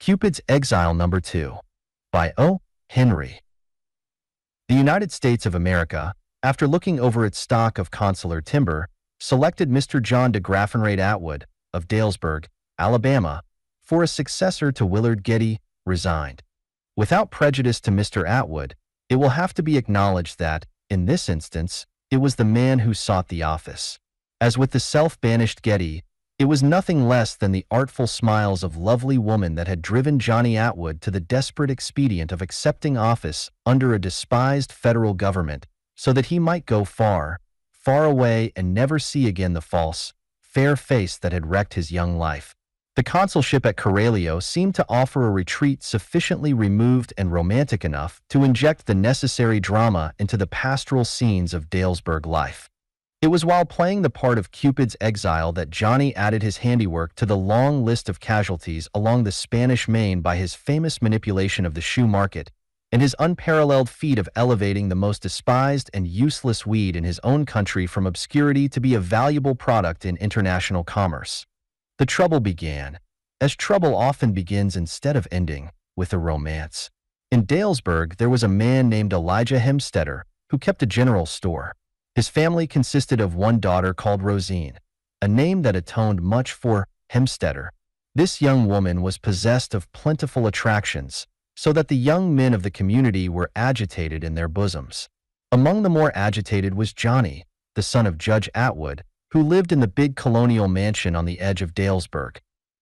Cupid's Exile Number 2 by O. Henry. The United States of America, after looking over its stock of consular timber, selected Mr. John de Graffenreid Atwood of Dalesburg, Alabama, for a successor to Willard Geddie, resigned. Without prejudice to Mr. Atwood, it will have to be acknowledged that, in this instance, it was the man who sought the office. As with the self-banished Geddie, it was nothing less than the artful smiles of lovely woman that had driven Johnny Atwood to the desperate expedient of accepting office under a despised federal government so that he might go far, far away and never see again the false, fair face that had wrecked his young life. The consulship at Coralio seemed to offer a retreat sufficiently removed and romantic enough to inject the necessary drama into the pastoral scenes of Dalesburg life. It was while playing the part of Cupid's Exile that Johnny added his handiwork to the long list of casualties along the Spanish Main by his famous manipulation of the shoe market and his unparalleled feat of elevating the most despised and useless weed in his own country from obscurity to be a valuable product in international commerce. The trouble began, as trouble often begins instead of ending, with a romance. In Dalesburg, there was a man named Elijah Hemstetter who kept a general store. His family consisted of one daughter called Rosine, a name that atoned much for Hemstetter. This young woman was possessed of plentiful attractions, so that the young men of the community were agitated in their bosoms. Among the more agitated was Johnny, the son of Judge Atwood, who lived in the big colonial mansion on the edge of Dalesburg.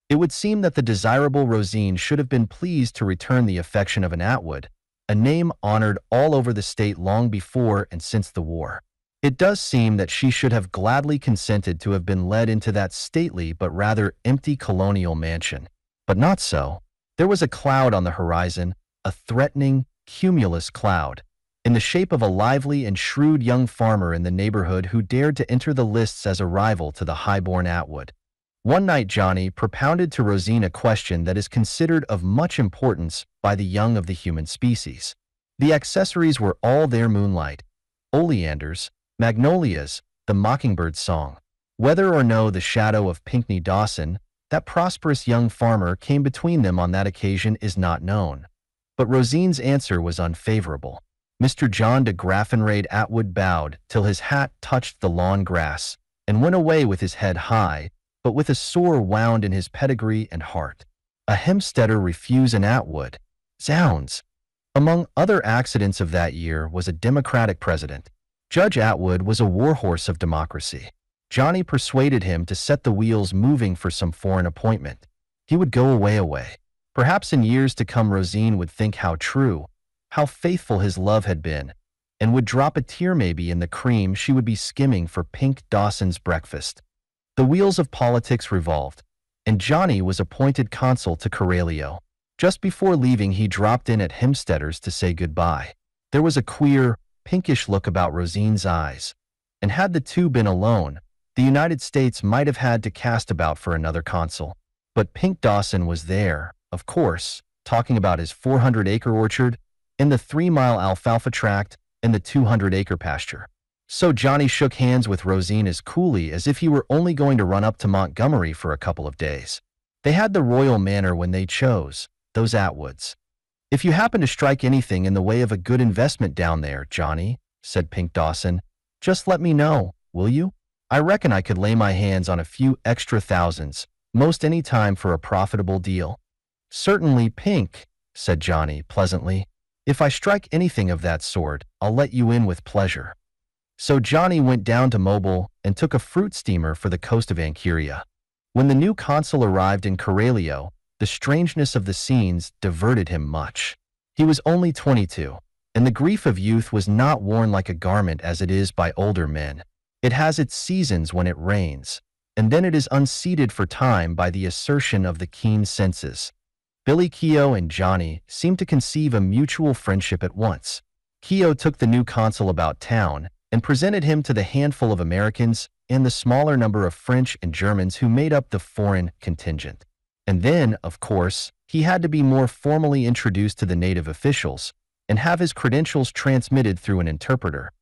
It would seem that the desirable Rosine should have been pleased to return the affection of an Atwood, a name honored all over the state long before and since the war. It does seem that she should have gladly consented to have been led into that stately but rather empty colonial mansion. But not so. There was a cloud on the horizon, a threatening, cumulus cloud, in the shape of a lively and shrewd young farmer in the neighborhood who dared to enter the lists as a rival to the high-born Atwood. One night Johnny propounded to Rosine a question that is considered of much importance by the young of the human species. The accessories were all there: moonlight, oleanders, magnolias, the mockingbird's song. Whether or no the shadow of Pinckney Dawson, that prosperous young farmer, came between them on that occasion is not known. But Rosine's answer was unfavorable. Mr. John de Graffenreid Atwood bowed till his hat touched the lawn grass, and went away with his head high, but with a sore wound in his pedigree and heart. A Hemstetter refuse an Atwood. Zounds! Among other accidents of that year was a Democratic president. Judge Atwood was a warhorse of democracy. Johnny persuaded him to set the wheels moving for some foreign appointment. He would go away. Perhaps in years to come Rosine would think how true, how faithful his love had been, and would drop a tear maybe in the cream she would be skimming for Pink Dawson's breakfast. The wheels of politics revolved, and Johnny was appointed consul to Coralio. Just before leaving he dropped in at Hemstetter's to say goodbye. There was a queer, pinkish look about Rosine's eyes, and had the two been alone, the United States might have had to cast about for another consul. But Pink Dawson was there, of course, talking about his 400-acre orchard, and the 3-mile alfalfa tract, and the 200-acre pasture. So Johnny shook hands with Rosine as coolly as if he were only going to run up to Montgomery for a couple of days. They had the royal manner when they chose, those Atwoods. "If you happen to strike anything in the way of a good investment down there, Johnny," said Pink Dawson, "just let me know, will you? I reckon I could lay my hands on a few extra thousands, most any time for a profitable deal." "Certainly, Pink," said Johnny pleasantly. "If I strike anything of that sort, I'll let you in with pleasure." So Johnny went down to Mobile and took a fruit steamer for the coast of Anchuria. When the new consul arrived in Coralio, the strangeness of the scenes diverted him much. He was only 22, and the grief of youth was not worn like a garment as it is by older men. It has its seasons when it rains, and then it is unseated for time by the assertion of the keen senses. Billy Keogh and Johnny seemed to conceive a mutual friendship at once. Keogh took the new consul about town and presented him to the handful of Americans and the smaller number of French and Germans who made up the foreign contingent. And then, of course, he had to be more formally introduced to the native officials and have his credentials transmitted through an interpreter.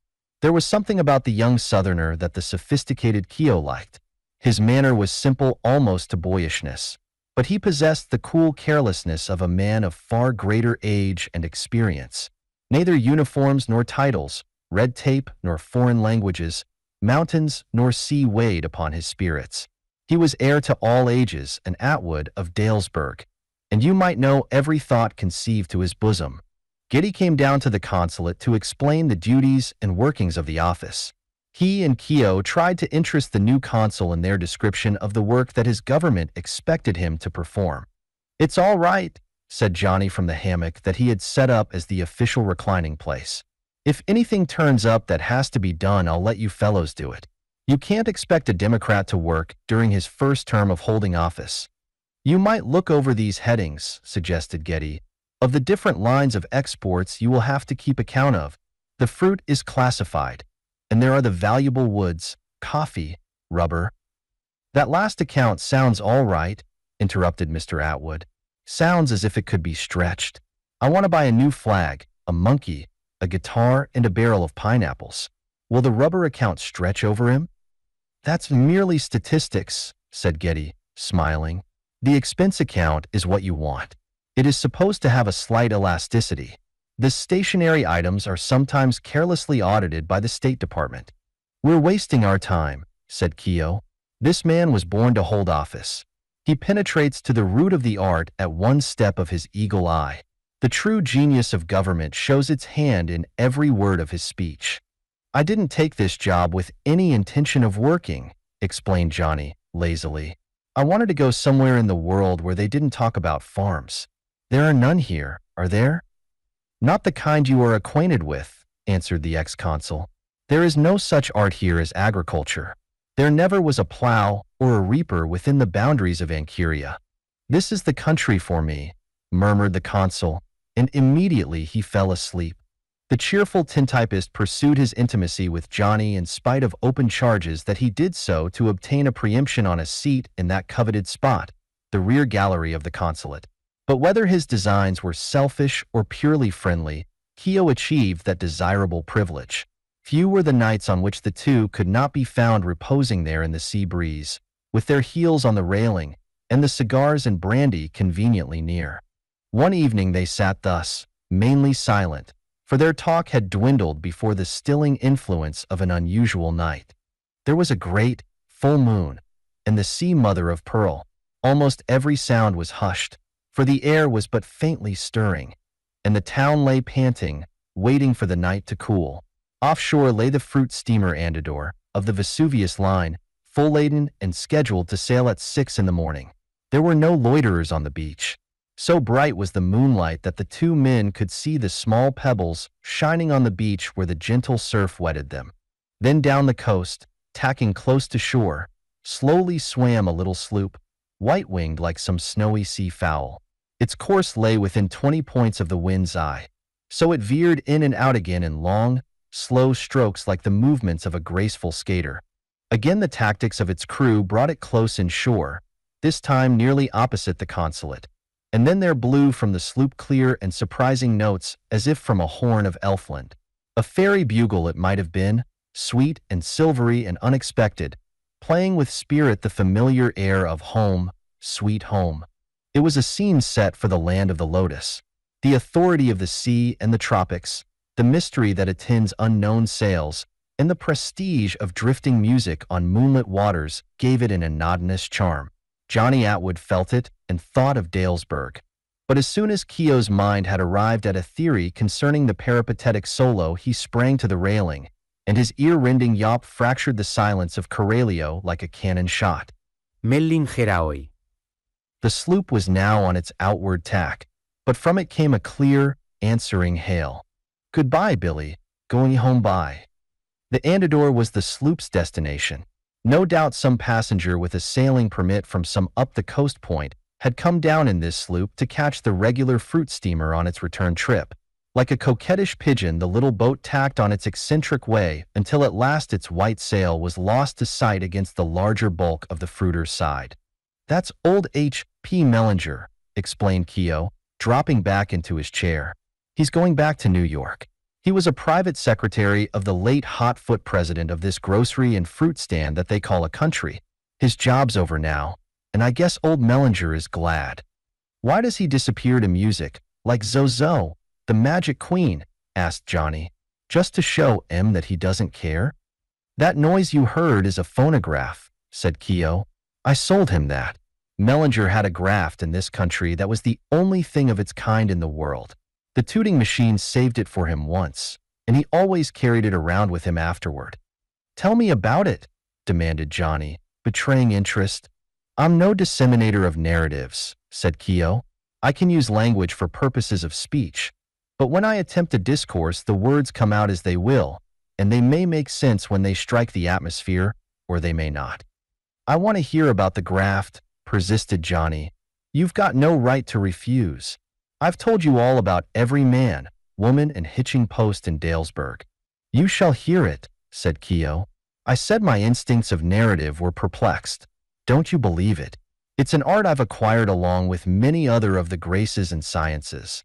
There was something about the young Southerner that the sophisticated Keogh liked. His manner was simple almost to boyishness, but he possessed the cool carelessness of a man of far greater age and experience. Neither uniforms nor titles, red tape nor foreign languages, mountains nor sea weighed upon his spirits. He was heir to all ages, an Atwood of Dalesburg, and you might know every thought conceived to his bosom. Geddie came down to the consulate to explain the duties and workings of the office. He and Keogh tried to interest the new consul in their description of the work that his government expected him to perform. "It's all right," said Johnny from the hammock that he had set up as the official reclining place. "If anything turns up that has to be done, I'll let you fellows do it. You can't expect a Democrat to work during his first term of holding office." "You might look over these headings," suggested Geddie, "of the different lines of exports you will have to keep account of. The fruit is classified, and there are the valuable woods, coffee, rubber." "That last account sounds all right," interrupted Mr. Atwood. "Sounds as if it could be stretched. I want to buy a new flag, a monkey, a guitar, and a barrel of pineapples. Will the rubber account stretch over him?" "That's merely statistics," said Geddie, smiling. "The expense account is what you want. It is supposed to have a slight elasticity. The stationary items are sometimes carelessly audited by the State Department." "We're wasting our time," said Keogh. "This man was born to hold office. He penetrates to the root of the art at one step of his eagle eye. The true genius of government shows its hand in every word of his speech." "I didn't take this job with any intention of working," explained Johnny, lazily. "I wanted to go somewhere in the world where they didn't talk about farms. There are none here, are there?" "Not the kind you are acquainted with," answered the ex-consul. "There is no such art here as agriculture. There never was a plow or a reaper within the boundaries of Anchuria." "This is the country for me," murmured the consul, and immediately he fell asleep. The cheerful tintypist pursued his intimacy with Johnny in spite of open charges that he did so to obtain a preemption on a seat in that coveted spot, the rear gallery of the consulate. But whether his designs were selfish or purely friendly, Keogh achieved that desirable privilege. Few were the nights on which the two could not be found reposing there in the sea breeze, with their heels on the railing and the cigars and brandy conveniently near. One evening they sat thus, mainly silent, for their talk had dwindled before the stilling influence of an unusual night. There was a great, full moon, and the sea mother of pearl. Almost every sound was hushed, for the air was but faintly stirring, and the town lay panting, waiting for the night to cool. Offshore lay the fruit steamer Andador, of the Vesuvius line, full laden and scheduled to sail at 6 in the morning. There were no loiterers on the beach. So bright was the moonlight that the two men could see the small pebbles shining on the beach where the gentle surf wetted them. Then down the coast, tacking close to shore, slowly swam a little sloop, white-winged like some snowy sea fowl. Its course lay within 20 points of the wind's eye, so it veered in and out again in long, slow strokes like the movements of a graceful skater. Again the tactics of its crew brought it close inshore, this time nearly opposite the consulate. And then there blew from the sloop clear and surprising notes as if from a horn of Elfland. A fairy bugle it might have been, sweet and silvery and unexpected, playing with spirit the familiar air of home, sweet home. It was a scene set for the land of the lotus. The authority of the sea and the tropics, the mystery that attends unknown sails, and the prestige of drifting music on moonlit waters gave it an anodynous charm. Johnny Atwood felt it and thought of Dalesburg. But as soon as Keogh's mind had arrived at a theory concerning the peripatetic solo, he sprang to the railing, and his ear-rending yawp fractured the silence of Coralio like a cannon shot. Mellingeraoi. The sloop was now on its outward tack, but from it came a clear, answering hail. "Goodbye, Billy. Going home by." The Andador was the sloop's destination. No doubt some passenger with a sailing permit from some up-the-coast point had come down in this sloop to catch the regular fruit steamer on its return trip. Like a coquettish pigeon, the little boat tacked on its eccentric way until at last its white sail was lost to sight against the larger bulk of the fruiter's side. "That's old H.P. Mellinger," explained Keogh, dropping back into his chair. "He's going back to New York. He was a private secretary of the late hot-foot president of this grocery and fruit stand that they call a country. His job's over now, and I guess old Mellinger is glad. Why does he disappear to music, like Zozo, the magic queen? Asked Johnny. Just to show M that he doesn't care? That noise you heard is a phonograph, said Keo. I sold him that. Mellinger had a graft in this country that was the only thing of its kind in the world. The tooting machine saved it for him once, and he always carried it around with him afterward. Tell me about it, demanded Johnny, betraying interest. I'm no disseminator of narratives, said Keo. I can use language for purposes of speech, but when I attempt a discourse, the words come out as they will, and they may make sense when they strike the atmosphere, or they may not. I want to hear about the graft, persisted Johnny. You've got no right to refuse. I've told you all about every man, woman, and hitching post in Dalesburg. You shall hear it, said Keo. I said my instincts of narrative were perplexed. Don't you believe it? It's an art I've acquired along with many other of the graces and sciences.